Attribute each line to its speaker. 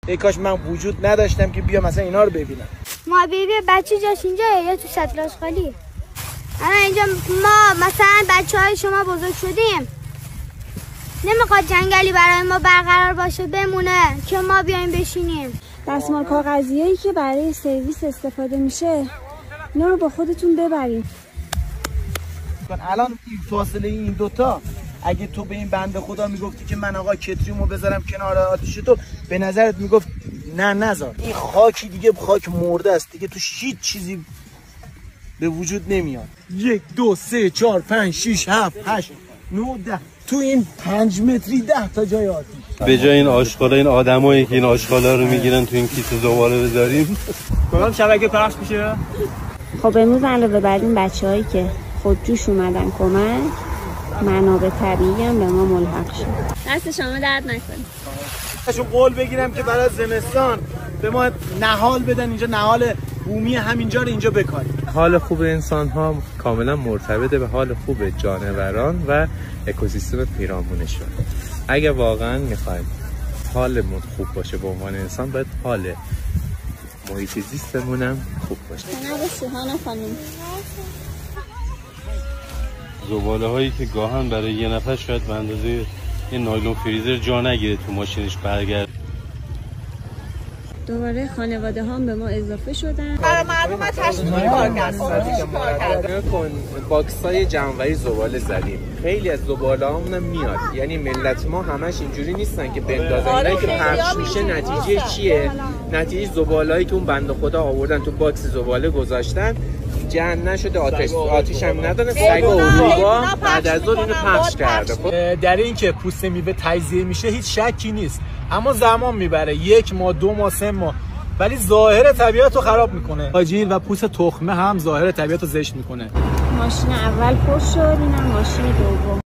Speaker 1: ای کاش من وجود نداشتم که بیا مثلا اینا رو ببینم.
Speaker 2: ما بیبی بچه جاش اینجا یا تو سطل آشغالی؟ الان اینجا ما مثلا بچه‌های شما بزرگ شدیم، نمیخواد جنگلی برای ما برقرار باشه بمونه که ما بیایم بشینیم.
Speaker 3: دستمال کاغذیایی که برای سرویس استفاده میشه اینا رو با خودتون ببرین.
Speaker 1: الان این فاصله این دوتا اگه تو به این بنده خدا میگفتی که من آقا کتریمو بذارم کنار آتیش، تو به نظرت میگفت نه نذار؟ این خاکی دیگه خاک مرده است دیگه، تو هیچ چیزی به وجود نمیاد. 1 2 3 4 5 6 7 8 9 10 تو این 5 متری 10 تا جای آتیش.
Speaker 4: به جای این آشغالا، این آدمایی که این آشغالا رو میگیرن تو این کیسه زباله بذاریم.
Speaker 5: کدام شبکه پخش میشه؟
Speaker 3: خب امروز علاوه بر این بچه‌هایی که خودجوش اومدن کمک، منابع طبیعی هم به ما ملحق شد. دست شما درد نکنه.
Speaker 1: ازشون قول بگیرم که برای زمستان به ما نهال بدن، اینجا نهال بومی همینجا رو اینجا بکاریم.
Speaker 6: حال خوب انسان ها کاملا مرتبط به حال خوب جانوران و اکوسیستم پیرامونشون. اگه واقعا میخوایم حالمون خوب باشه به عنوان انسان، باید حال محیط زیستمون هم خوب باشه.
Speaker 4: زباله هایی که گاهن برای یه نفر شاید به اندازه یه نایلون فریزر جا نگیره تو ماشینش برگرد.
Speaker 3: دوباره خانواده هم به ما اضافه شدن.
Speaker 7: برای مردم از تشکیل کار کرد.
Speaker 6: باکس های جمع‌آوری زباله زدیم. خیلی از زباله هامون میاد. یعنی ملت ما همش اینجوری نیستن که بندازن. اینایی که پخش میشه نتیجه چیه؟ نتیجه زباله‌ای که اون بنده خدا آوردن تو باکس زباله گذاشتن، جمع نشده، آتیش هم نداره. سگ اروپا بعد از اون اینو پخش کرده.
Speaker 1: در این که پوست میوه تجزیه میشه هیچ شکی نیست، اما زمان میبره، 1 ماه 2 ماه 3 ماه، ولی ظاهر طبیعت رو خراب میکنه. آجیل و پوست تخمه هم ظاهر طبیعت رو زشت میکنه.
Speaker 3: ماشین اول پر شد، اینم ماشین دوم.